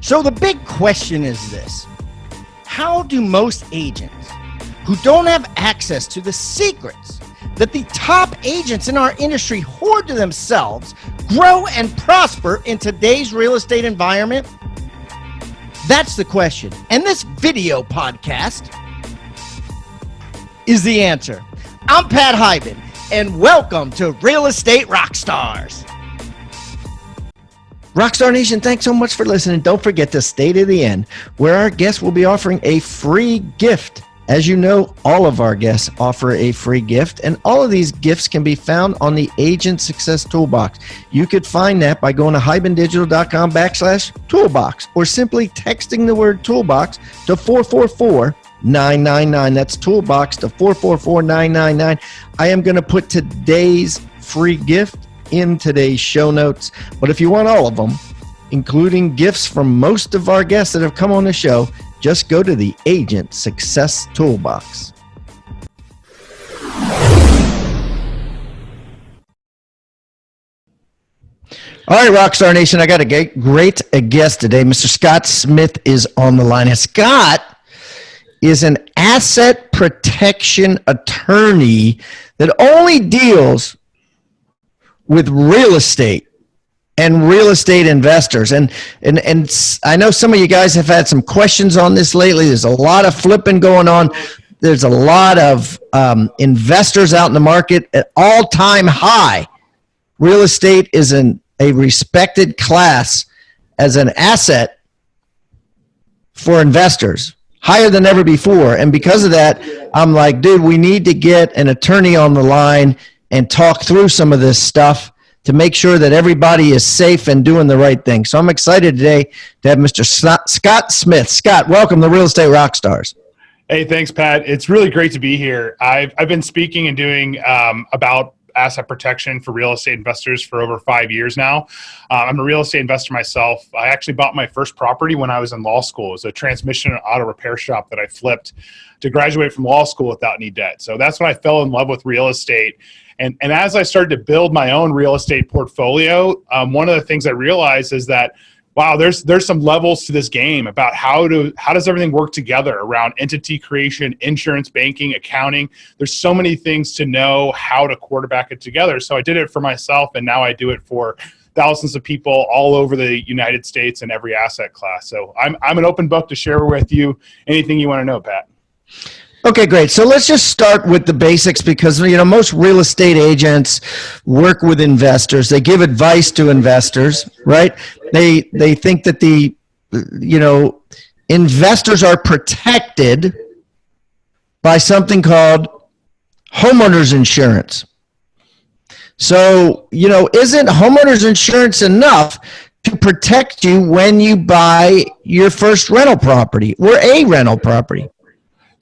So the big question is this: how do most agents who don't have access to the secrets that the top agents in our industry hoard to themselves grow and prosper in today's real estate environment? That's the question. And this video podcast is the answer. I'm Pat Hyben, and welcome to Real Estate Rockstars. Rockstar Nation, thanks so much for listening. Don't forget to stay to the end, where our guests will be offering a free gift. As you know, all of our guests offer a free gift, and all of these gifts can be found on the Agent Success Toolbox. You could find that by going to hybendigital.com/toolbox or simply texting the word toolbox to 444-999. That's toolbox to 444-999. I am going to put today's free gift in today's show notes, but if you want all of them, including gifts from most of our guests that have come on the show, just go to the Agent Success Toolbox. All right, Rockstar Nation, I got a great guest today. Mr. Scott Smith is on the line. And Scott is an asset protection attorney that only deals with real estate and real estate investors. And I know some of you guys have had some questions on this lately. There's a lot of flipping going on. There's a lot of investors out in the market at all-time high. Real estate is a respected class as an asset for investors, higher than ever before. And because of that, I'm like, dude, we need to get an attorney on the line and talk through some of this stuff to make sure that everybody is safe and doing the right thing. So I'm excited today to have Mr. Scott Smith. Scott, welcome to Real Estate Rockstars. Hey, thanks, Pat. It's really great to be here. I've been speaking and doing about asset protection for real estate investors for over 5 years now. I'm a real estate investor myself. I actually bought my first property when I was in law school. It was a transmission and auto repair shop that I flipped to graduate from law school without any debt. So that's when I fell in love with real estate. And as I started to build my own real estate portfolio, one of the things I realized is that, wow, there's some levels to this game about how does everything work together around entity creation, insurance, banking, accounting. There's so many things to know how to quarterback it together. So I did it for myself, and now I do it for thousands of people all over the United States and every asset class. So I'm an open book to share with you anything you want to know, Pat. Okay, great. So let's just start with the basics, because most real estate agents work with investors. They give advice to investors, right? They think that the investors are protected by something called homeowners insurance. So, isn't homeowners insurance enough to protect you when you buy your first rental property or a rental property?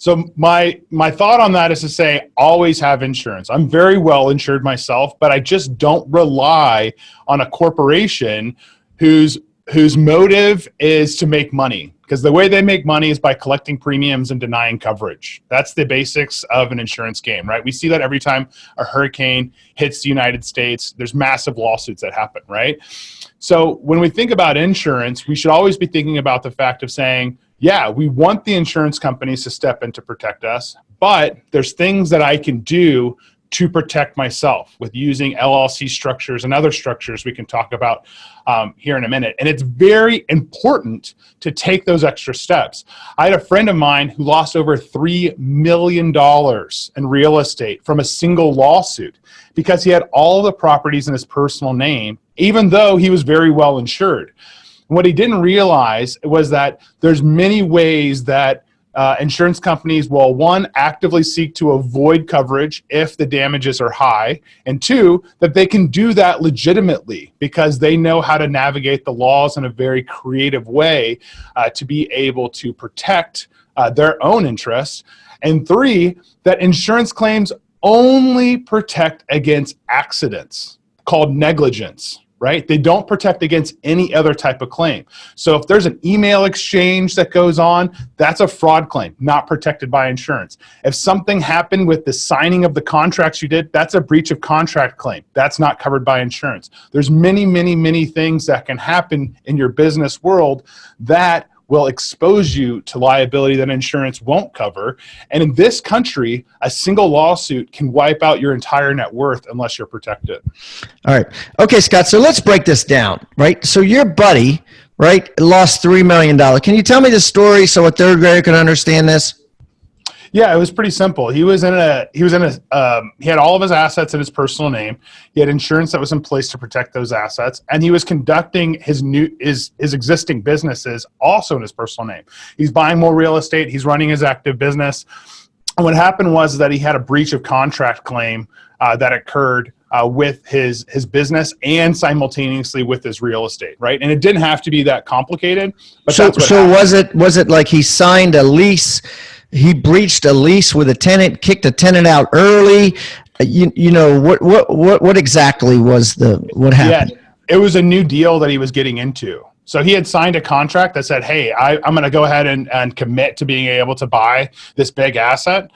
So my thought on that is to say, always have insurance. I'm very well insured myself, but I just don't rely on a corporation whose motive is to make money. Because the way they make money is by collecting premiums and denying coverage. That's the basics of an insurance game, right? We see that every time a hurricane hits the United States. There's massive lawsuits that happen, right? So when we think about insurance, we should always be thinking about the fact of saying, yeah, we want the insurance companies to step in to protect us, but there's things that I can do to protect myself with using LLC structures and other structures we can talk about here in a minute. And it's very important to take those extra steps. I had a friend of mine who lost over $3 million in real estate from a single lawsuit because he had all the properties in his personal name, even though he was very well insured. What he didn't realize was that there's many ways that insurance companies will, one, actively seek to avoid coverage if the damages are high, and two, that they can do that legitimately because they know how to navigate the laws in a very creative way to be able to protect their own interests, and three, that insurance claims only protect against accidents called negligence. right? They don't protect against any other type of claim. So if there's an email exchange that goes on, that's a fraud claim, not protected by insurance. If something happened with the signing of the contracts you did, that's a breach of contract claim. That's not covered by insurance. There's many, many, many things that can happen in your business world that will expose you to liability that insurance won't cover. And in this country, a single lawsuit can wipe out your entire net worth unless you're protected. All right. Okay, Scott, so let's break this down, right? So your buddy, right, lost $3 million. Can you tell me the story so a third grader can understand this? Yeah, it was pretty simple. He had all of his assets in his personal name. He had insurance that was in place to protect those assets, and he was conducting his existing businesses also in his personal name. He's buying more real estate. He's running his active business. And what happened was that he had a breach of contract claim that occurred with his business and simultaneously with his real estate, right? And it didn't have to be that complicated. But so was it like he signed a lease? He breached a lease with a tenant, kicked a tenant out early. You know what exactly was what happened? Yeah, it was a new deal that he was getting into. So he had signed a contract that said, "Hey, I'm going to go ahead and commit to being able to buy this big asset,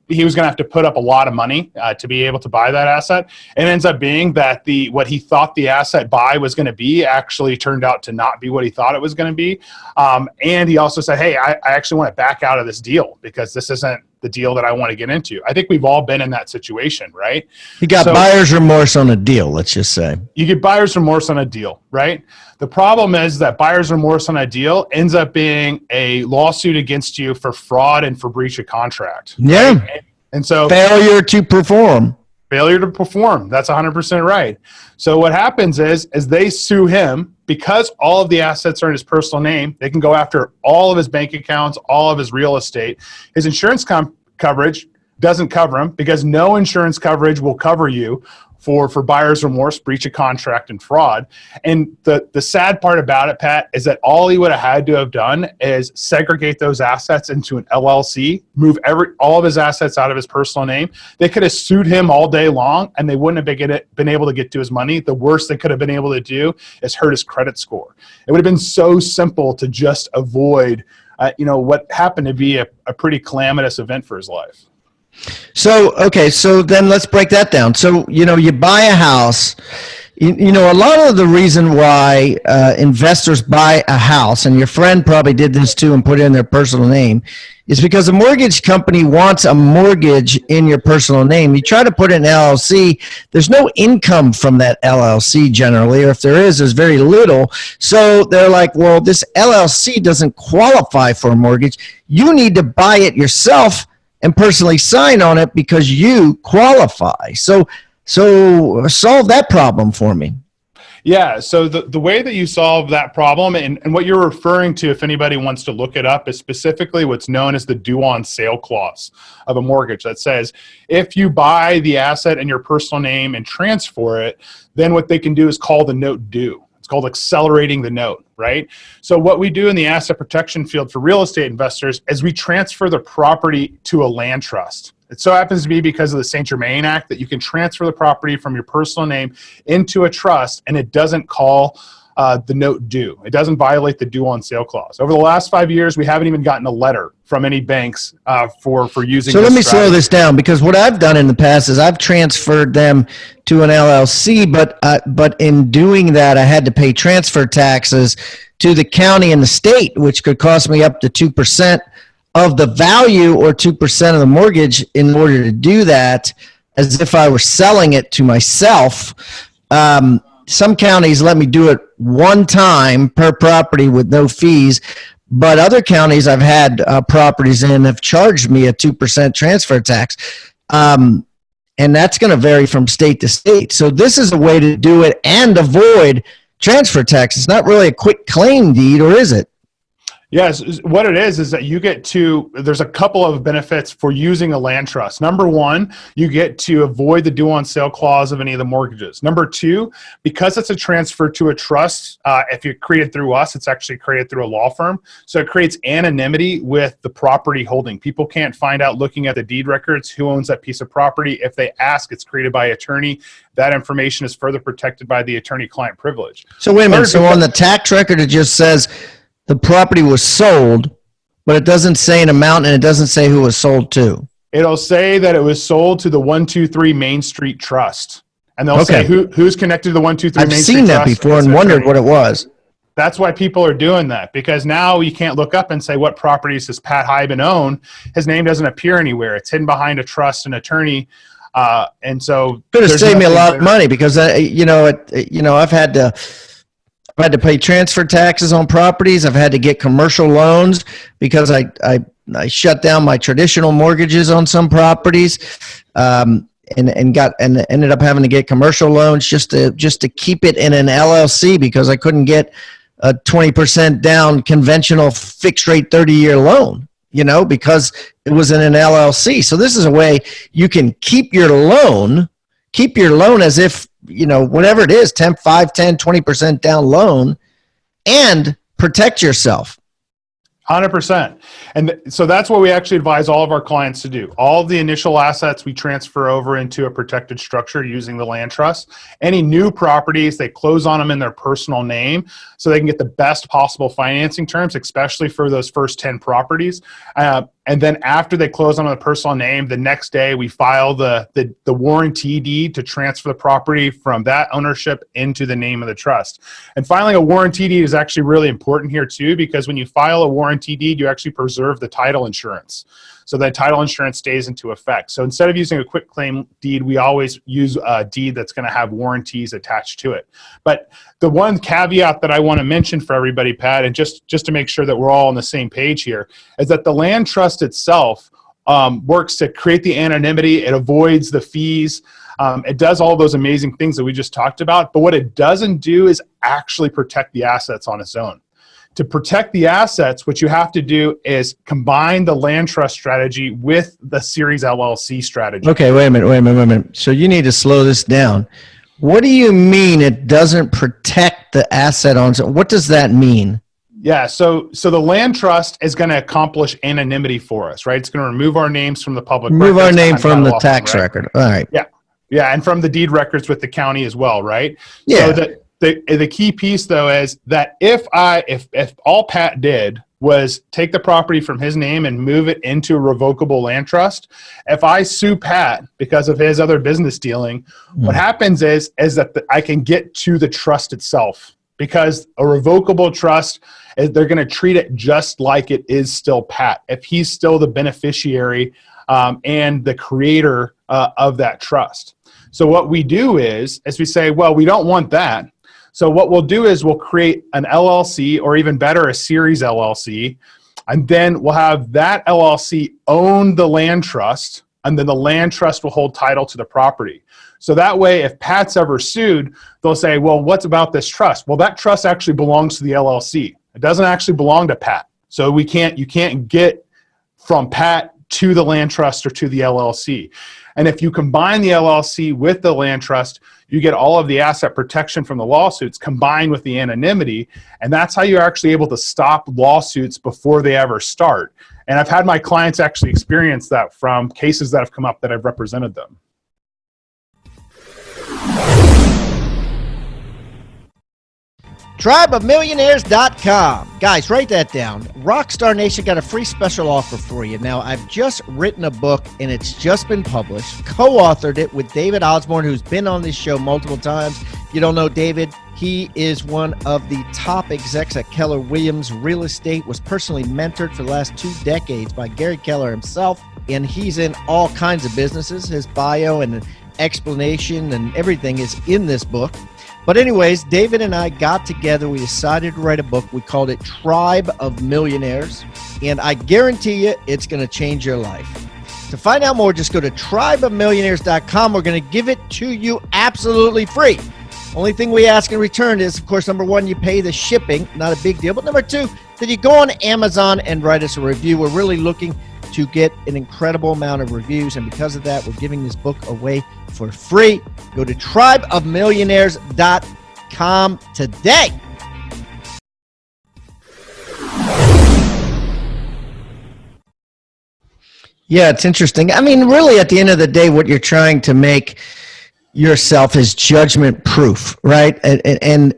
he was going to have to put up a lot of money to be able to buy that asset." It ends up being that what he thought the asset buy was going to be actually turned out to not be what he thought it was going to be. And he also said, "Hey, I actually want to back out of this deal because this isn't the deal that I want to get into." I think we've all been in that situation, right? He got buyer's remorse on a deal, let's just say. You get buyer's remorse on a deal, right? The problem is that buyer's remorse on a deal ends up being a lawsuit against you for fraud and for breach of contract. Yeah. Right? And so failure to perform. That's 100% right. So what happens is they sue him because all of the assets are in his personal name. They can go after all of his bank accounts, all of his real estate. His insurance coverage doesn't cover him because no insurance coverage will cover you for buyer's remorse, breach of contract, and fraud. And the sad part about it, Pat, is that all he would have had to have done is segregate those assets into an LLC, move all of his assets out of his personal name. They could have sued him all day long, and they wouldn't have been able to get to his money. The worst they could have been able to do is hurt his credit score. It would have been so simple to just avoid what happened to be a pretty calamitous event for his life. So, okay, so then let's break that down. So, you buy a house, a lot of the reason why investors buy a house, and your friend probably did this too and put it in their personal name, is because a mortgage company wants a mortgage in your personal name. You try to put it in LLC, there's no income from that LLC generally, or if there is, there's very little. So they're like, well, this LLC doesn't qualify for a mortgage. You need to buy it yourself and personally sign on it because you qualify. So solve that problem for me. Yeah, so the way that you solve that problem, and what you're referring to, if anybody wants to look it up, is specifically what's known as the due on sale clause of a mortgage that says if you buy the asset in your personal name and transfer it, then what they can do is call the note due. It's called accelerating the note, right? So what we do in the asset protection field for real estate investors is we transfer the property to a land trust. It so happens to be because of the St. Germain Act that you can transfer the property from your personal name into a trust, and it doesn't call the note due. It doesn't violate the due on sale clause. Over the last 5 years, we haven't even gotten a letter from any banks for using. So let me strategy. slow this down, because what I've done in the past is I've transferred them to an LLC, but in doing that, I had to pay transfer taxes to the county and the state, which could cost me up to 2% of the value or 2% of the mortgage in order to do that, as if I were selling it to myself. Some counties let me do it one time per property with no fees, but other counties I've had properties in have charged me a 2% transfer tax. And that's going to vary from state to state. So this is a way to do it and avoid transfer tax. It's not really a quick claim deed, or is it? Yes, what it is that you get to, there's a couple of benefits for using a land trust. Number one, you get to avoid the due on sale clause of any of the mortgages. Number two, because it's a transfer to a trust, if you create it through us, it's actually created through a law firm. So it creates anonymity with the property holding. People can't find out looking at the deed records who owns that piece of property. If they ask, it's created by attorney. That information is further protected by the attorney-client privilege. So wait a minute. So on the tax record, it just says the property was sold, but it doesn't say an amount and it doesn't say who was sold to. It'll say that it was sold to the 123 Main Street Trust. And they'll say who's connected to the 123 Main Street Trust. I've seen that before and wondered what it was. That's why people are doing that, because now you can't look up and say, what properties does Pat Hyben own? His name doesn't appear anywhere. It's hidden behind a trust and attorney. And so could have saved me a lot of money, because I've had to pay transfer taxes on properties. I've had to get commercial loans because I shut down my traditional mortgages on some properties, and ended up having to get commercial loans just to keep it in an LLC, because I couldn't get a 20% down conventional fixed rate 30-year loan, because it was in an LLC. So this is a way you can keep your loan as if, whatever it is, 10, 5, 10, 20% down loan, and protect yourself. 100%. And so that's what we actually advise all of our clients to do. All of the initial assets we transfer over into a protected structure using the land trust. Any new properties, they close on them in their personal name so they can get the best possible financing terms, especially for those first 10 properties. And then after they close on the personal name, the next day we file the warranty deed to transfer the property from that ownership into the name of the trust. And filing a warranty deed is actually really important here too, because when you file a warranty deed, you actually preserve the title insurance. So that title insurance stays into effect. So instead of using a quick claim deed, we always use a deed that's going to have warranties attached to it. But the one caveat that I want to mention for everybody, Pat, and just to make sure that we're all on the same page here, is that the land trust itself works to create the anonymity. It avoids the fees. It does all those amazing things that we just talked about. But what it doesn't do is actually protect the assets on its own. To protect the assets, what you have to do is combine the land trust strategy with the Series LLC strategy. Okay, wait a minute. So you need to slow this down. What do you mean it doesn't protect the asset on? What does that mean? Yeah, so the land trust is going to accomplish anonymity for us, right? It's going to remove our names from the public records. Remove our name from the tax record. All right. Yeah, and from the deed records with the county as well, right? Yeah. So the key piece though is that if all Pat did was take the property from his name and move it into a revocable land trust, if I sue Pat because of his other business dealing, what happens is that I can get to the trust itself, because a revocable trust, they're going to treat it just like it is still Pat, if he's still the beneficiary and the creator of that trust. So what we do is we say, well, we don't want that. So what we'll do is we'll create an LLC, or even better, a Series LLC, and then we'll have that LLC own the land trust, and then the land trust will hold title to the property. So that way, if Pat's ever sued, they'll say, well, what's about this trust? Well, that trust actually belongs to the LLC. It doesn't actually belong to Pat. So you can't get from Pat to the land trust or to the LLC. And if you combine the LLC with the land trust, you get all of the asset protection from the lawsuits combined with the anonymity. And that's how you're actually able to stop lawsuits before they ever start. And I've had my clients actually experience that from cases that have come up that I've represented them. Tribeofmillionaires.com. Guys, write that down. Rockstar Nation got a free special offer for you. Now, I've just written a book, and it's just been published. Co-authored it with David Osborne, who's been on this show multiple times. If you don't know David, he is one of the top execs at Keller Williams Real Estate, was personally mentored for the last 2 decades by Gary Keller himself, and he's in all kinds of businesses. His bio and explanation and everything is in this book. But anyways, David and I got together. We decided to write a book. We called it Tribe of Millionaires. And I guarantee you it's going to change your life. To find out more, just go to tribeofmillionaires.com. We're going to give it to you absolutely free. Only thing we ask in return is, of course, number one, you pay the shipping, not a big deal. But number two, that you go on Amazon and write us a review. We're really looking to get an incredible amount of reviews. And because of that, we're giving this book away for free. Go to tribeofmillionaires.com today. Yeah, it's interesting. I mean, really, at the end of the day, what you're trying to make yourself is judgment proof, right? And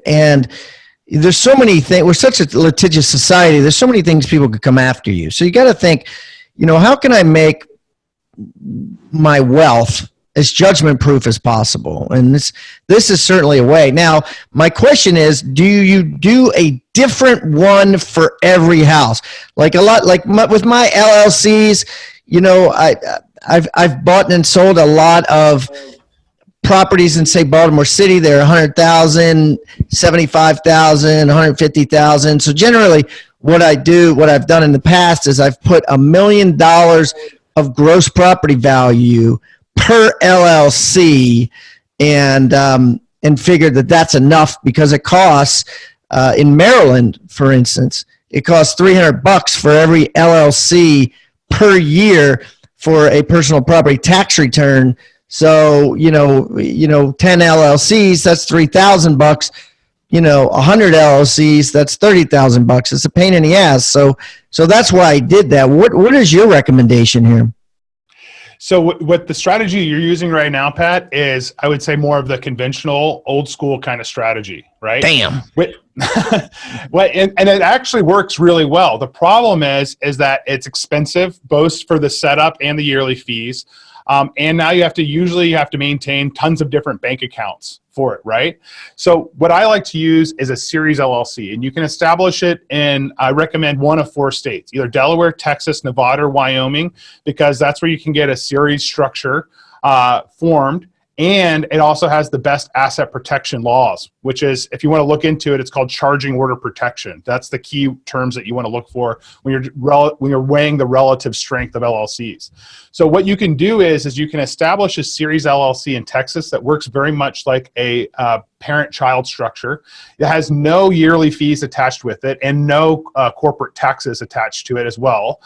there's so many things. We're such a litigious society. There's so many things people could come after you. So you got to think, how can I make my wealth as judgment proof as possible? And this is certainly a way. Now, my question is, do you do a different one for every house? Like with my LLCs, I've bought and sold a lot of properties in, say, Baltimore City. They're 100,000, 75,000, 150,000. So generally what I've done in the past is I've put $1 million of gross property value per LLC and figured that that's enough, because it costs, in Maryland, for instance, it costs $300 for every LLC per year for a personal property tax return. So, 10 LLCs, that's $3,000. 100 LLCs, that's $30,000. It's a pain in the ass. So that's why I did that. What is your recommendation here? So what the strategy you're using right now, Pat, is, I would say, more of the conventional, old school kind of strategy, right? Damn. And it actually works really well. The problem is that it's expensive, both for the setup and the yearly fees. And now you have to maintain tons of different bank accounts for it, right? So what I like to use is a series LLC, and you can establish it in, I recommend, one of 4 states, either Delaware, Texas, Nevada, or Wyoming, because that's where you can get a series structure formed. And it also has the best asset protection laws, which is, if you want to look into it, it's called charging order protection. That's the key terms that you want to look for when you're weighing the relative strength of LLCs. So what you can do is you can establish a series LLC in Texas that works very much like a parent-child structure. It has no yearly fees attached with it and no corporate taxes attached to it as well.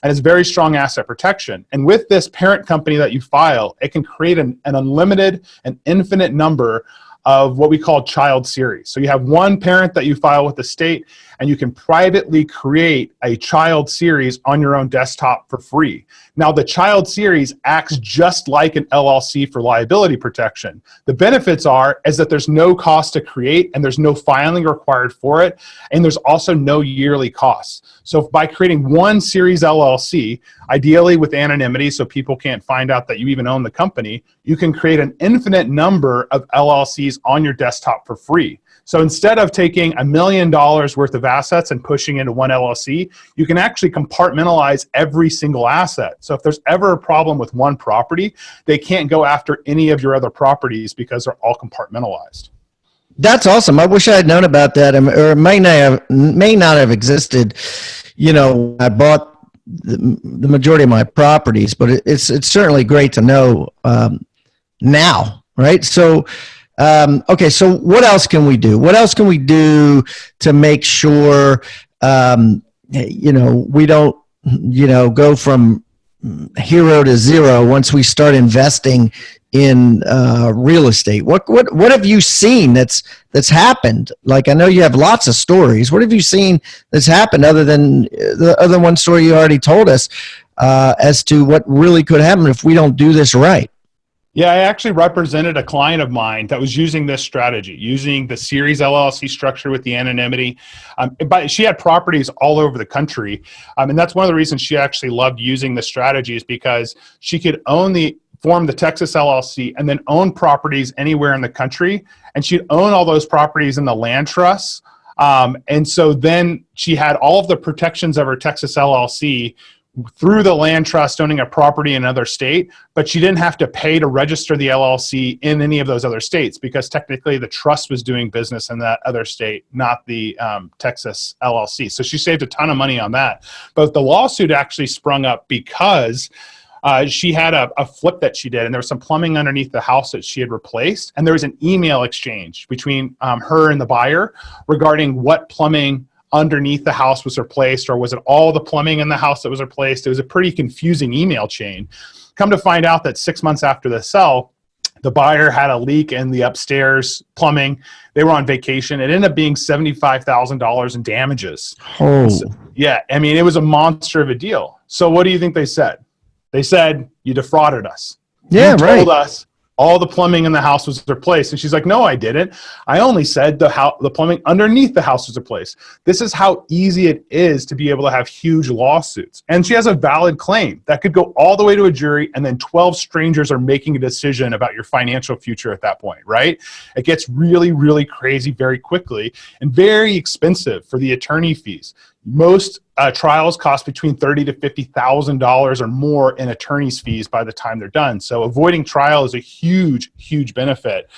And it's very strong asset protection. And with this parent company that you file, it can create an unlimited and infinite number of what we call child series. So you have one parent that you file with the state, and you can privately create a child series on your own desktop for free. Now, the child series acts just like an LLC for liability protection. The benefits is that there's no cost to create, and there's no filing required for it, and there's also no yearly costs. So by creating one series LLC, ideally with anonymity so people can't find out that you even own the company, you can create an infinite number of LLCs on your desktop for free. So instead of taking $1 million worth of assets and pushing into one LLC, you can actually compartmentalize every single asset. So if there's ever a problem with one property, they can't go after any of your other properties because they're all compartmentalized. That's awesome. I wish I had known about that, or it may not have existed. I bought the majority of my properties, but it's certainly great to know now, right? So, okay, so what else can we do? What else can we do to make sure, we don't, go from hero to zero once we start investing in real estate? What have you seen that's happened? Like, I know you have lots of stories. What have you seen that's happened other than the other one story you already told us as to what really could happen if we don't do this right? Yeah, I actually represented a client of mine that was using this strategy, using the series LLC structure with the anonymity. But she had properties all over the country. And that's one of the reasons she actually loved using the strategy, is because she could form the Texas LLC and then own properties anywhere in the country. And she'd own all those properties in the land trusts. And so then she had all of the protections of her Texas LLC through the land trust owning a property in another state, but she didn't have to pay to register the LLC in any of those other states, because technically the trust was doing business in that other state, not the Texas LLC. So she saved a ton of money on that. But the lawsuit actually sprung up because She had a flip that she did, and there was some plumbing underneath the house that she had replaced. And there was an email exchange between her and the buyer regarding what plumbing underneath the house was replaced, or was it all the plumbing in the house that was replaced? It was a pretty confusing email chain. Come to find out that 6 months after the sell, the buyer had a leak in the upstairs plumbing. They were on vacation. It ended up being $75,000 in damages. Oh. So, yeah, I mean, it was a monster of a deal. So what do you think they said? They said, you defrauded us. Yeah, you right. told us all the plumbing in the house was replaced. And she's like, no, I didn't. I only said the plumbing underneath the house was replaced. This is how easy it is to be able to have huge lawsuits. And she has a valid claim that could go all the way to a jury, and then 12 strangers are making a decision about your financial future at that point, right? It gets really, really crazy very quickly and very expensive for the attorney fees. Most trials cost between $30,000 to $50,000 or more in attorney's fees by the time they're done. So avoiding trial is a huge, huge benefit.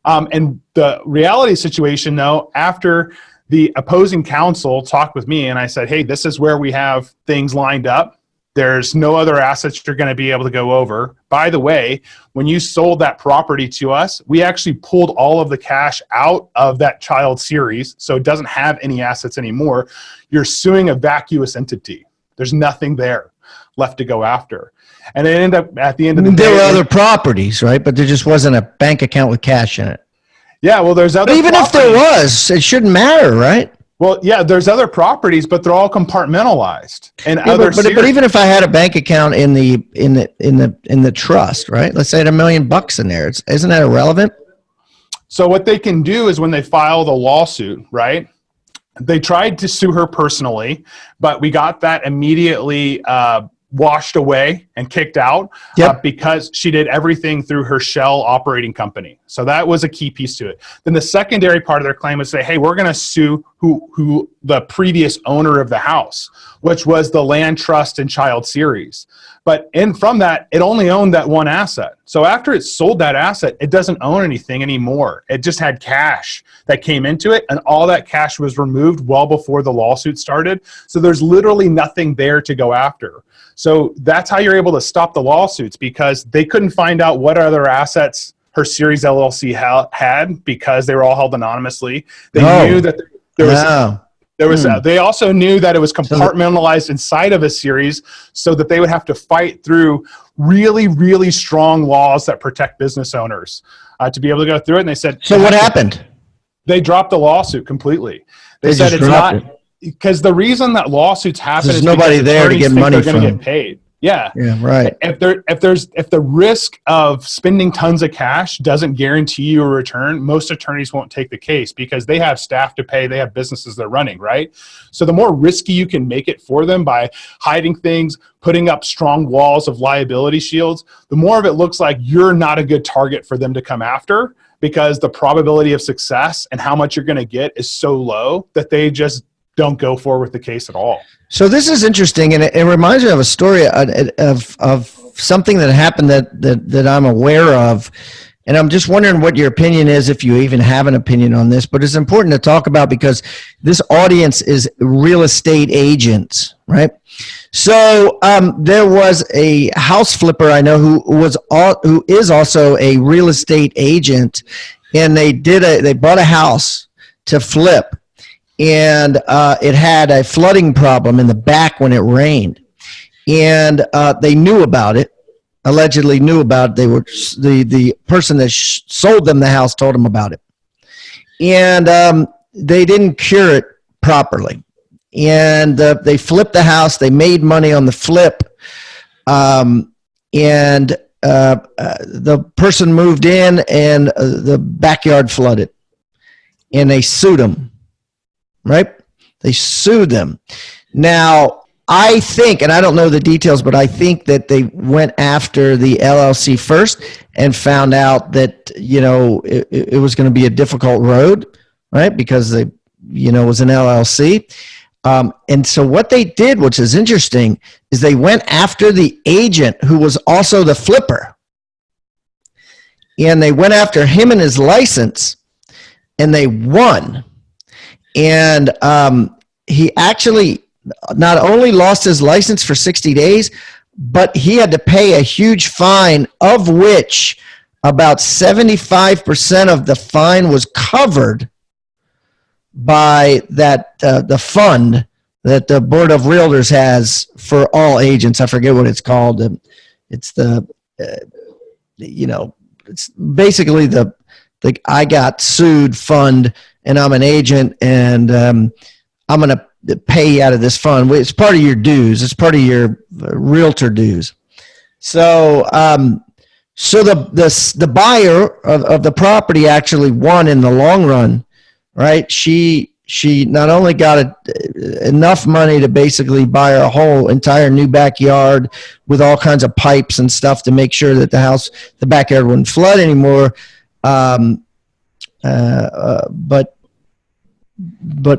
And the reality situation, though, after the opposing counsel talked with me and I said, hey, this is where we have things lined up. There's no other assets you're going to be able to go over. By the way, when you sold that property to us, we actually pulled all of the cash out of that child series, so it doesn't have any assets anymore. You're suing a vacuous entity. There's nothing there left to go after. And it ended up at the end of the day. There were other properties, right? But there just wasn't a bank account with cash in it. Yeah, well, there's other But even if there was, it shouldn't matter, right? Well, yeah, there's other properties, but they're all compartmentalized. And Yeah, but even if I had a bank account in the trust, right? Let's say I had $1 million in there. Isn't that irrelevant? So what they can do is when they file the lawsuit, right? They tried to sue her personally, but we got that immediately washed away and kicked out because she did everything through her shell operating company. So that was a key piece to it. Then the secondary part of their claim was say, hey, we're going to sue who the previous owner of the house, which was the land trust and child series. But from that, it only owned that one asset. So after it sold that asset, it doesn't own anything anymore. It just had cash that came into it, and all that cash was removed well before the lawsuit started. So there's literally nothing there to go after. So that's how you're able to stop the lawsuits, because they couldn't find out what other assets her Series LLC had because they were all held anonymously. They knew that there was they also knew that it was compartmentalized inside of a series, so that they would have to fight through really, really strong laws that protect business owners to be able to go through it. And they said, so what happened? They dropped the lawsuit completely. They said it's not, because the reason that lawsuits happen is nobody there to get money from. They're going to get paid. Yeah, right. If the risk of spending tons of cash doesn't guarantee you a return, most attorneys won't take the case because they have staff to pay, they have businesses they're running, right? So the more risky you can make it for them by hiding things, putting up strong walls of liability shields, the more of it looks like you're not a good target for them to come after, because the probability of success and how much you're going to get is so low that they just don't go forward with the case at all. So this is interesting, and it reminds me of a story of something that happened that I'm aware of, and I'm just wondering what your opinion is, if you even have an opinion on this. But it's important to talk about because this audience is real estate agents, right? So there was a house flipper I know who is also a real estate agent, and they bought a house to flip. And it had a flooding problem in the back when it rained, and they knew about it. Allegedly knew about it. They were the person that sold them the house told them about it, and they didn't cure it properly. And they flipped the house. They made money on the flip, and the person moved in, and the backyard flooded, and they sued them. Right? They sued them. Now, I think, and I don't know the details, but I think that they went after the LLC first and found out that, it was going to be a difficult road, right? Because it was an LLC. And so what they did, which is interesting, is they went after the agent who was also the flipper. And they went after him and his license, and they won. And he actually not only lost his license for 60 days, but he had to pay a huge fine, of which about 75% of the fine was covered by that the fund that the Board of Realtors has for all agents. I forget what it's called. It's the it's basically the I got sued fund, and I'm an agent, and I'm going to pay out of this fund. It's part of your dues. It's part of your realtor dues. So the buyer of the property actually won in the long run, right? She not only got enough money to basically buy a whole entire new backyard with all kinds of pipes and stuff to make sure that the backyard wouldn't flood anymore, but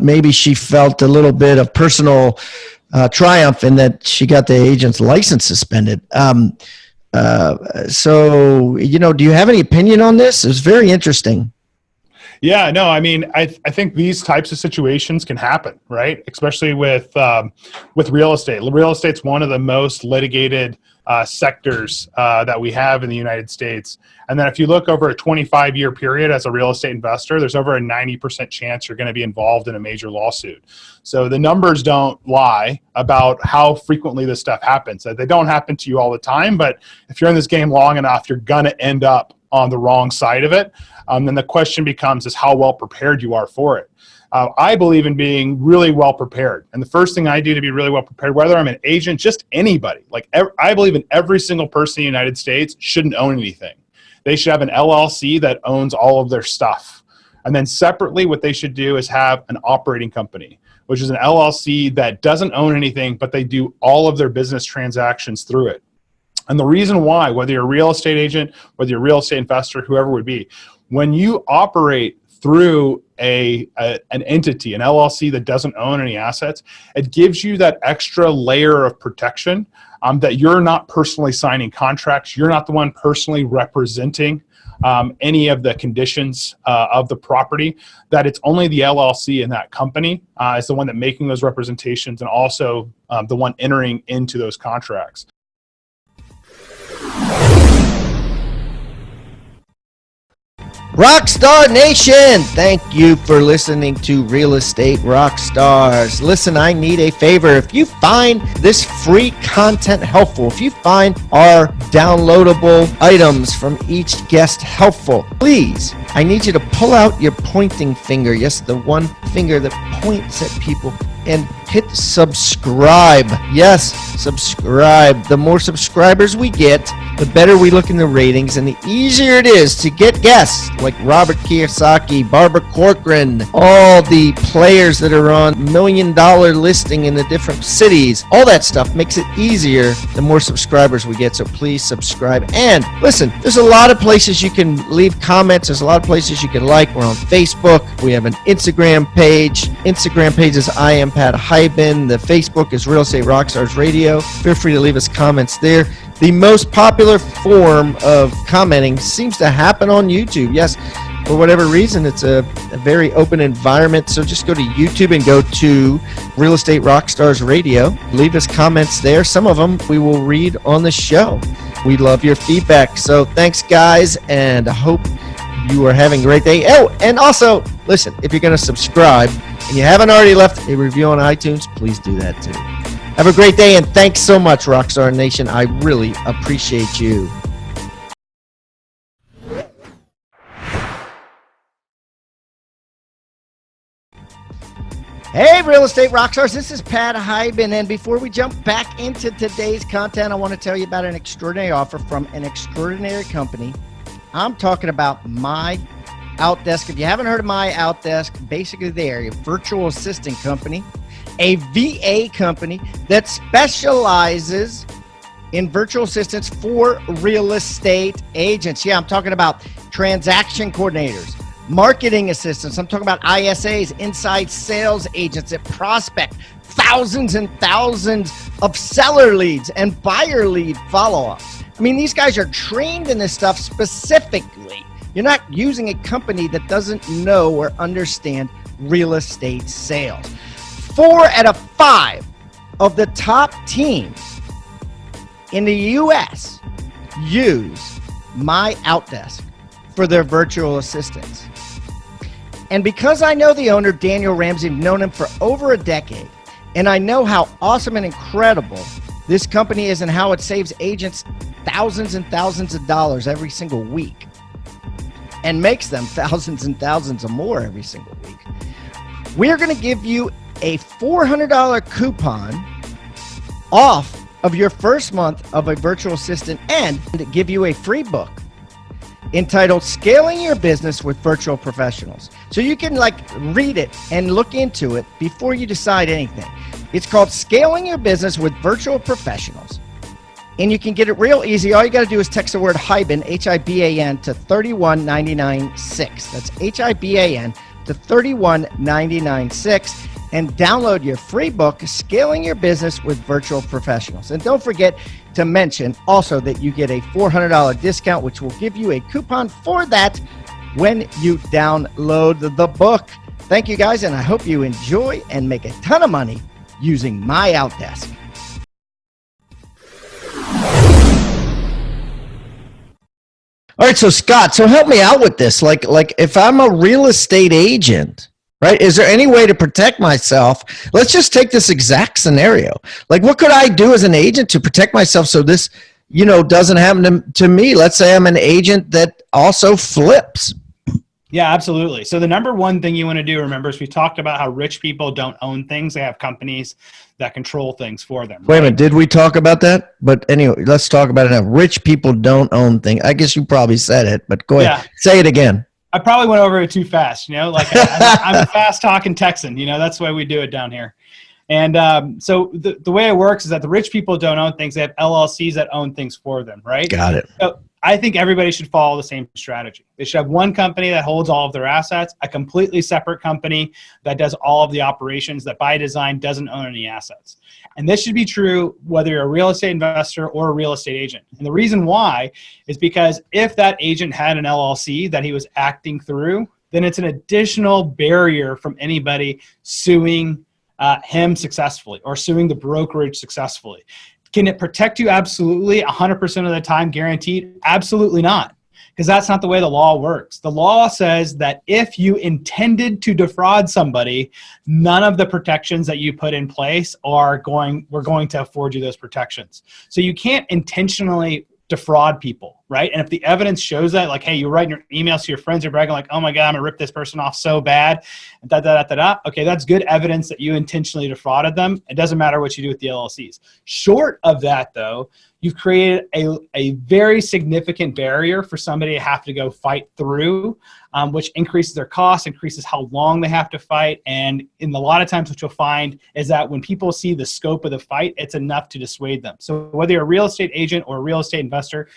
maybe she felt a little bit of personal triumph in that she got the agent's license suspended. So, do you have any opinion on this? It's very interesting. Yeah, no, I mean, I think these types of situations can happen, right? Especially with real estate. Real estate's one of the most litigated sectors that we have in the United States. And then if you look over a 25-year period as a real estate investor, there's over a 90% chance you're going to be involved in a major lawsuit. So the numbers don't lie about how frequently this stuff happens. They don't happen to you all the time, but if you're in this game long enough, you're going to end up on the wrong side of it. Then the question becomes is how well prepared you are for it. I believe in being really well prepared. And the first thing I do to be really well prepared, whether I'm an agent, just anybody, I believe in every single person in the United States shouldn't own anything. They should have an LLC that owns all of their stuff. And then separately, what they should do is have an operating company, which is an LLC that doesn't own anything, but they do all of their business transactions through it. And the reason why, whether you're a real estate agent, whether you're a real estate investor, whoever would be, when you operate through an entity, an LLC that doesn't own any assets, it gives you that extra layer of protection that you're not personally signing contracts. You're not the one personally representing any of the conditions of the property, that it's only the LLC in that company is the one that making those representations and also the one entering into those contracts. Rockstar Nation, thank you for listening to Real Estate Rockstars. Listen, I need a favor. If you find this free content helpful, if you find our downloadable items from each guest helpful, please, I need you to pull out your pointing finger. Yes, the one finger that points at people, and hit subscribe. Yes, subscribe. The more subscribers we get, the better we look in the ratings, and the easier it is to get guests like Robert Kiyosaki, Barbara Corcoran, all the players that are on $1 million listing in the different cities. All that stuff makes it easier the more subscribers we get, so please subscribe. And listen, there's a lot of places you can leave comments. There's a lot of places you can like. We're on Facebook. We have an Instagram page. Instagram page is I am Pat Hyben. The Facebook is Real Estate Rockstars Radio. Feel free to leave us comments there. The most popular form of commenting seems to happen on YouTube. Yes, for whatever reason, it's a very open environment. So just go to YouTube and go to Real Estate Rockstars Radio. Leave us comments there. Some of them we will read on the show. We love your feedback. So thanks, guys, and I hope you are having a great day. Oh, and also, listen, if you're going to subscribe and you haven't already left a review on iTunes, please do that too. Have a great day, and thanks so much, Rockstar Nation. I really appreciate you. Hey, Real Estate Rockstars, this is Pat Hyben, and before we jump back into today's content, I want to tell you about an extraordinary offer from an extraordinary company. I'm talking about My Outdesk. If you haven't heard of My Outdesk, basically they're a virtual assistant company, a VA company that specializes in virtual assistants for real estate agents. Yeah, I'm talking about transaction coordinators, marketing assistants. I'm talking about ISAs, inside sales agents that prospect thousands and thousands of seller leads and buyer lead follow-ups. I mean, these guys are trained in this stuff specifically. You're not using a company that doesn't know or understand real estate sales. 4 out of 5 of the top teams in the US use my Outdesk for their virtual assistants. And because I know the owner, Daniel Ramsey, I've known him for over a decade, and I know how awesome and incredible this company is and how it saves agents thousands and thousands of dollars every single week and makes them thousands and thousands of more every single week, we're going to give you a $400 coupon off of your first month of a virtual assistant and give you a free book entitled Scaling Your Business with Virtual Professionals. So you can read it and look into it before you decide anything. It's called Scaling Your Business with Virtual Professionals. And you can get it real easy. All you got to do is text the word HIBAN, H-I-B-A-N, to 31996. That's H-I-B-A-N to 31996. And download your free book, Scaling Your Business with Virtual Professionals. And don't forget to mention also that you get a $400 discount, which will give you a coupon for that when you download the book. Thank you guys, and I hope you enjoy and make a ton of money using my Outdesk. All right, so Scott, so help me out with this. Like if I'm a real estate agent, right? Is there any way to protect myself? Let's just take this exact scenario. Like, what could I do as an agent to protect myself so this, doesn't happen to me? Let's say I'm an agent that also flips. Yeah, absolutely. So the number one thing you want to do, remember, is we talked about how rich people don't own things. They have companies that control things for them. Wait a minute. Did we talk about that? But anyway, let's talk about it now. Rich people don't own things. I guess you probably said it, but go ahead. Say it again. I probably went over it too fast, I'm a fast talking Texan, that's the way we do it down here. And so the way it works is that the rich people don't own things. They have LLCs that own things for them, right? Got it. So I think everybody should follow the same strategy. They should have one company that holds all of their assets, a completely separate company that does all of the operations that by design doesn't own any assets. And this should be true whether you're a real estate investor or a real estate agent. And the reason why is because if that agent had an LLC that he was acting through, then it's an additional barrier from anybody suing him successfully or suing the brokerage successfully. Can it protect you? Absolutely. 100% of the time guaranteed? Absolutely not. Because that's not the way the law works. The law says that if you intended to defraud somebody, none of the protections that you put in place we're going to afford you those protections. So you can't intentionally defraud people, right? And if the evidence shows that, like, hey, you're writing your emails to your friends, you're bragging like, oh my God, I'm gonna rip this person off so bad, okay, that's good evidence that you intentionally defrauded them. It doesn't matter what you do with the LLCs. Short of that, though, you've created a very significant barrier for somebody to have to go fight through, which increases their costs, increases how long they have to fight. And in a lot of times what you'll find is that when people see the scope of the fight, it's enough to dissuade them. So whether you're a real estate agent or a real estate investor,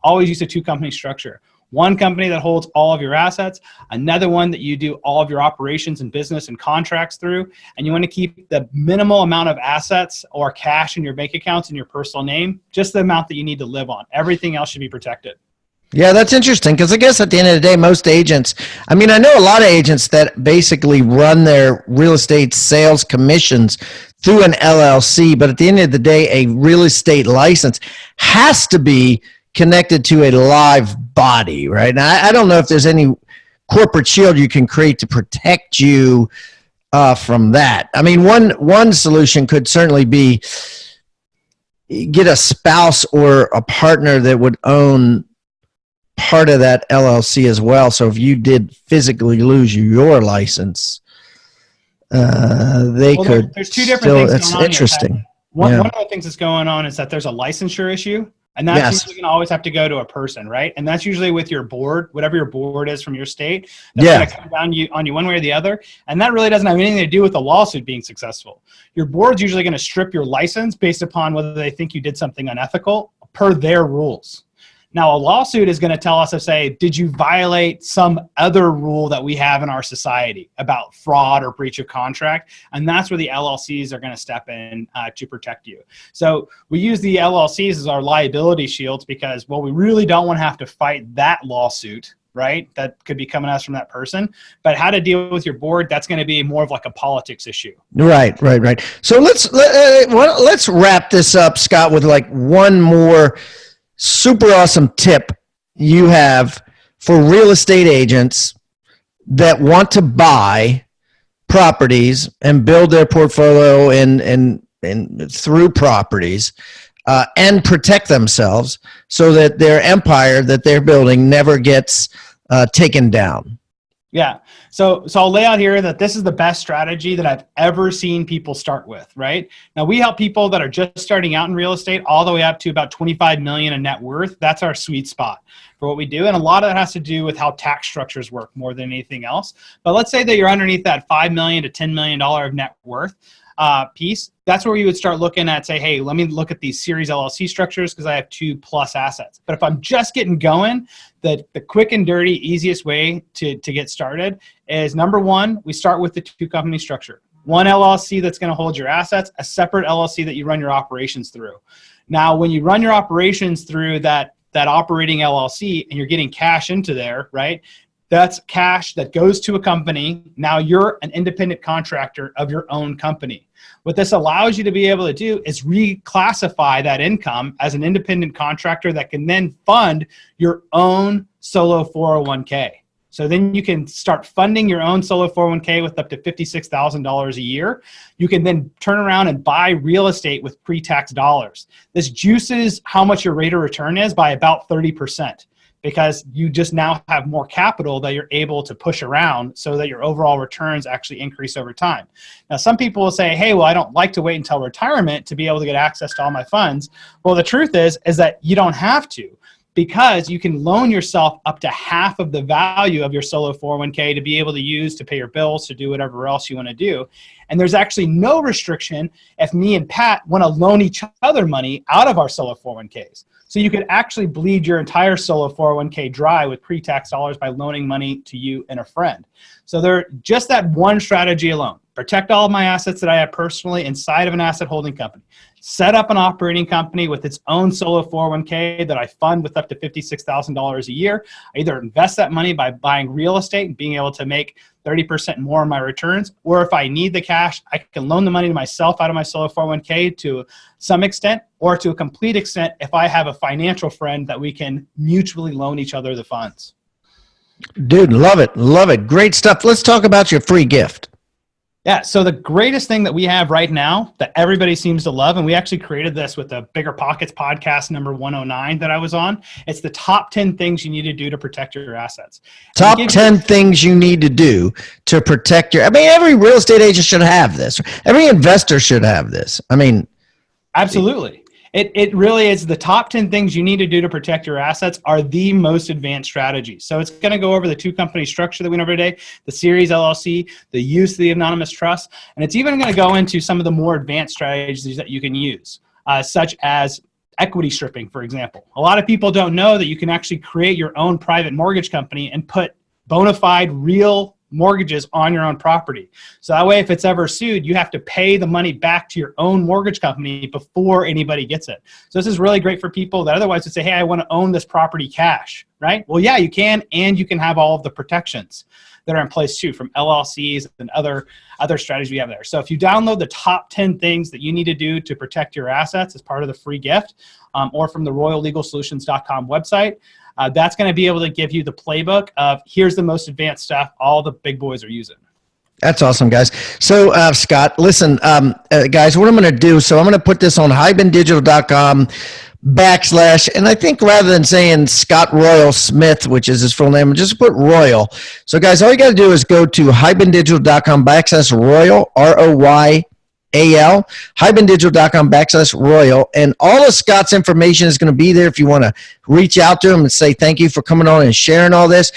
always use a two-company structure. One company that holds all of your assets, another one that you do all of your operations and business and contracts through, and you want to keep the minimal amount of assets or cash in your bank accounts in your personal name, just the amount that you need to live on. Everything else should be protected. Yeah, that's interesting because I guess at the end of the day, most agents, I know a lot of agents that basically run their real estate sales commissions through an LLC, but at the end of the day, a real estate license has to be connected to a live body, right? Now, I don't know if there's any corporate shield you can create to protect you from that. One solution could certainly be get a spouse or a partner that would own part of that LLC as well. So if you did physically lose your license, could. There's two different things. That's interesting. One of the things that's going on is that there's a licensure issue. And that's usually going to always have to go to a person, right? And that's usually with your board, whatever your board is from your state. That's going to come down on you one way or the other. And that really doesn't have anything to do with the lawsuit being successful. Your board's usually going to strip your license based upon whether they think you did something unethical per their rules. Now, a lawsuit is going to tell us to say, did you violate some other rule that we have in our society about fraud or breach of contract? And that's where the LLCs are going to step in to protect you. So we use the LLCs as our liability shields because, well, we really don't want to have to fight that lawsuit, right? That could be coming at us from that person. But how to deal with your board, that's going to be more of like a politics issue. Right. So let's wrap this up, Scott, with like one more super awesome tip you have for real estate agents that want to buy properties and build their portfolio and through properties and protect themselves so that their empire that they're building never gets taken down. Yeah. So I'll lay out here that this is the best strategy that I've ever seen people start with, right? Now we help people that are just starting out in real estate all the way up to about 25 million in net worth. That's our sweet spot for what we do. And a lot of that has to do with how tax structures work more than anything else. But let's say that you're underneath that $5 million to $10 million of net worth piece. That's where you would start looking at, say, hey, let me look at these series LLC structures because I have 2+ assets. But if I'm just getting going, the quick and dirty, easiest way to get started is, number one, we start with the 2-company structure. One LLC that's going to hold your assets, a separate LLC that you run your operations through. Now, when you run your operations through that operating LLC and you're getting cash into there, right? That's cash that goes to a company. Now you're an independent contractor of your own company. What this allows you to be able to do is reclassify that income as an independent contractor that can then fund your own solo 401k. So then you can start funding your own solo 401k with up to $56,000 a year. You can then turn around and buy real estate with pre-tax dollars. This juices how much your rate of return is by about 30%. Because you just now have more capital that you're able to push around so that your overall returns actually increase over time. Now, some people will say, hey, well, I don't like to wait until retirement to be able to get access to all my funds. Well, the truth is that you don't have to, because you can loan yourself up to half of the value of your solo 401k to be able to use to pay your bills, to do whatever else you want to do. And there's actually no restriction if me and Pat want to loan each other money out of our solo 401ks. So you could actually bleed your entire solo 401k dry with pre-tax dollars by loaning money to you and a friend. So just that one strategy alone. Protect all of my assets that I have personally inside of an asset holding company. Set up an operating company with its own solo 401k that I fund with up to $56,000 a year. I either invest that money by buying real estate and being able to make 30% more in my returns, or if I need the cash, I can loan the money to myself out of my solo 401k to some extent, or to a complete extent if I have a financial friend that we can mutually loan each other the funds. Dude, love it. Love it. Great stuff. Let's talk about your free gift. Yeah, so the greatest thing that we have right now that everybody seems to love, and we actually created this with the Bigger Pockets podcast number 109 that I was on, it's the top 10 things you need to do to protect your assets. Top 10 things you need to do to protect your, every real estate agent should have this. Every investor should have this. Absolutely. It really is the top 10 things you need to do to protect your assets are the most advanced strategies. So it's going to go over the 2-company structure that we know every day, the series LLC, the use of the anonymous trust, and it's even going to go into some of the more advanced strategies that you can use, such as equity stripping, for example. A lot of people don't know that you can actually create your own private mortgage company and put bona fide real mortgages on your own property. So that way, if it's ever sued, you have to pay the money back to your own mortgage company before anybody gets it. So this is really great for people that otherwise would say, hey, I want to own this property cash, right? Well, yeah, you can, and you can have all of the protections that are in place too from LLCs and other strategies we have there. So if you download the top 10 things that you need to do to protect your assets as part of the free gift, or from the royallegalsolutions.com website, that's going to be able to give you the playbook of here's the most advanced stuff all the big boys are using. That's awesome, guys. So, Scott, listen, guys, what I'm going to do, so I'm going to put this on hibandigital.com / and I think rather than saying Scott Royal Smith, which is his full name, just put Royal. So, guys, all you got to do is go to hibandigital.com / Royal, ROYAL, hibandigital.com / Royal, and all of Scott's information is going to be there if you want to reach out to him and say thank you for coming on and sharing all this.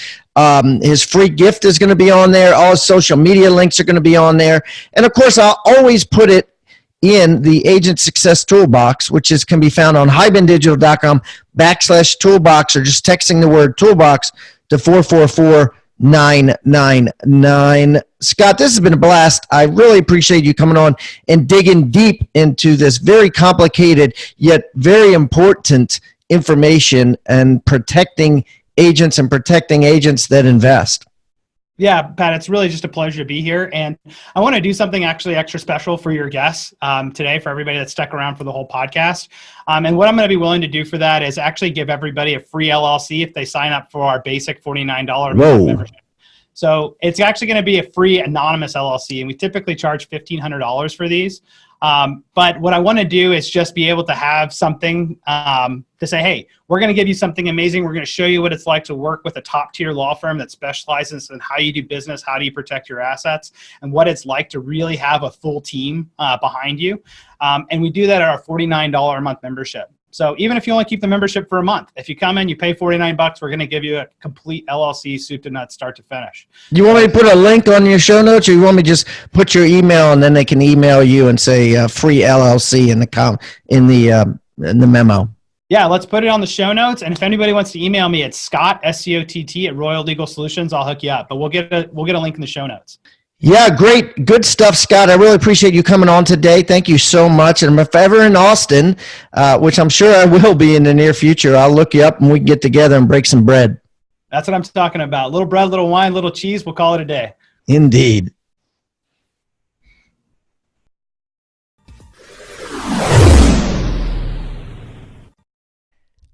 His free gift is going to be on there. All his social media links are going to be on there. And, of course, I'll always put it in the Agent Success Toolbox, which can be found on hibandigital.com / Toolbox, or just texting the word Toolbox to 444-999. Scott, this has been a blast. I really appreciate you coming on and digging deep into this very complicated yet very important information and protecting agents and protecting agents that invest. Yeah, Pat, it's really just a pleasure to be here. And I want to do something actually extra special for your guests today, for everybody that stuck around for the whole podcast. And what I'm going to be willing to do for that is actually give everybody a free LLC if they sign up for our basic $49 membership. So it's actually going to be a free anonymous LLC. And we typically charge $1,500 for these. But what I want to do is just be able to have something to say, hey, we're going to give you something amazing. We're going to show you what it's like to work with a top tier law firm that specializes in how you do business, how do you protect your assets, and what it's like to really have a full team behind you. And we do that at our $49 a month membership. So even if you only keep the membership for a month, if you come in, you pay $49, we're going to give you a complete LLC soup to nuts, start to finish. You want me to put a link on your show notes, or you want me to just put your email and then they can email you and say free LLC in the memo? Yeah, let's put it on the show notes. And if anybody wants to email me, it's Scott, SCOTT at Royal Legal Solutions. I'll hook you up, but we'll get a link in the show notes. Yeah, great. Good stuff, Scott. I really appreciate you coming on today. Thank you so much. And if ever in Austin, which I'm sure I will be in the near future, I'll look you up and we can get together and break some bread. That's what I'm talking about. Little bread, little wine, little cheese. We'll call it a day. Indeed.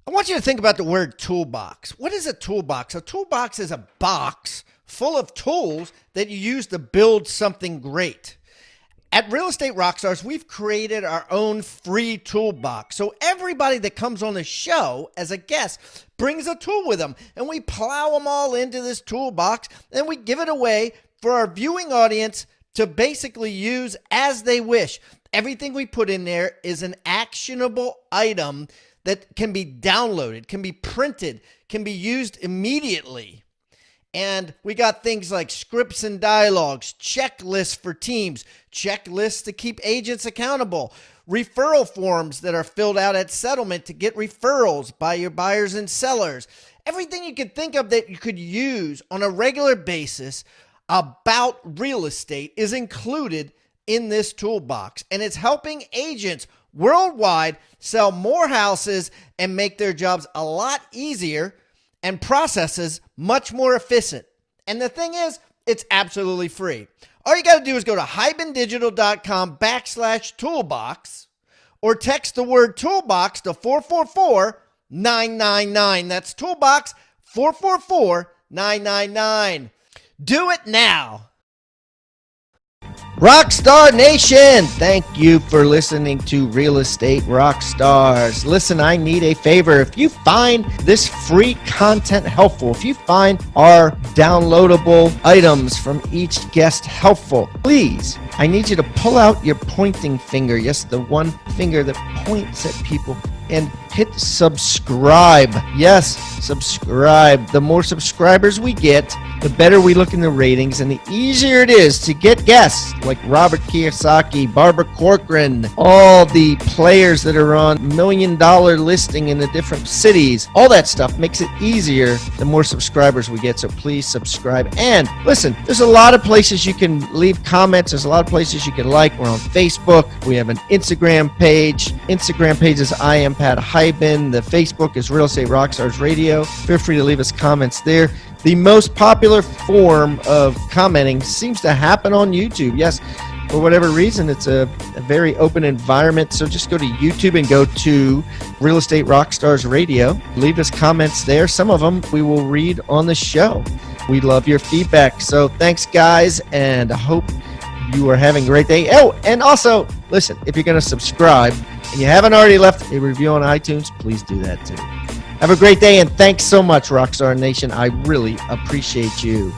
I want you to think about the word toolbox. What is a toolbox? A toolbox is a box full of tools that you use to build something great. At Real Estate Rockstars, we've created our own free toolbox. So everybody that comes on the show as a guest brings a tool with them, and we plow them all into this toolbox, and we give it away for our viewing audience to basically use as they wish. Everything we put in there is an actionable item that can be downloaded, can be printed, can be used immediately. And we got things like scripts and dialogues, checklists for teams, checklists to keep agents accountable, referral forms that are filled out at settlement to get referrals by your buyers and sellers. Everything you could think of that you could use on a regular basis about real estate is included in this toolbox. And it's helping agents worldwide sell more houses and make their jobs a lot easier and processes much more efficient. And the thing is, it's absolutely free. All you got to do is go to hibandigital.com/toolbox or text the word toolbox to 444-999. That's toolbox 444-999. Do it now. Rockstar Nation, thank you for listening to Real Estate Rockstars. Listen, I need a favor. If you find this free content helpful, if you find our downloadable items from each guest helpful, please, I need you to pull out your pointing finger. Yes, the one finger that points at people, and hit subscribe. Yes, subscribe. The more subscribers we get, the better we look in the ratings, and the easier it is to get guests like Robert Kiyosaki, Barbara Corcoran, all the players that are on $1 million listing in the different cities. All that stuff makes it easier the more subscribers we get, so please subscribe. And listen, there's a lot of places you can leave comments. There's a lot of places you can like. We're on Facebook. We have an Instagram page. Instagram page is I am Pat Hyben. The Facebook is Real Estate Rockstars Radio. Feel free to leave us comments there. The most popular form of commenting seems to happen on YouTube. Yes, for whatever reason, it's a very open environment. So just go to YouTube and go to Real Estate Rockstars Radio. Leave us comments there. Some of them we will read on the show. We love your feedback. So thanks, guys, and I hope you are having a great day. Oh, and also, listen, if you're going to subscribe and you haven't already left a review on iTunes, please do that too. Have a great day, and thanks so much, Rockstar Nation. I really appreciate you.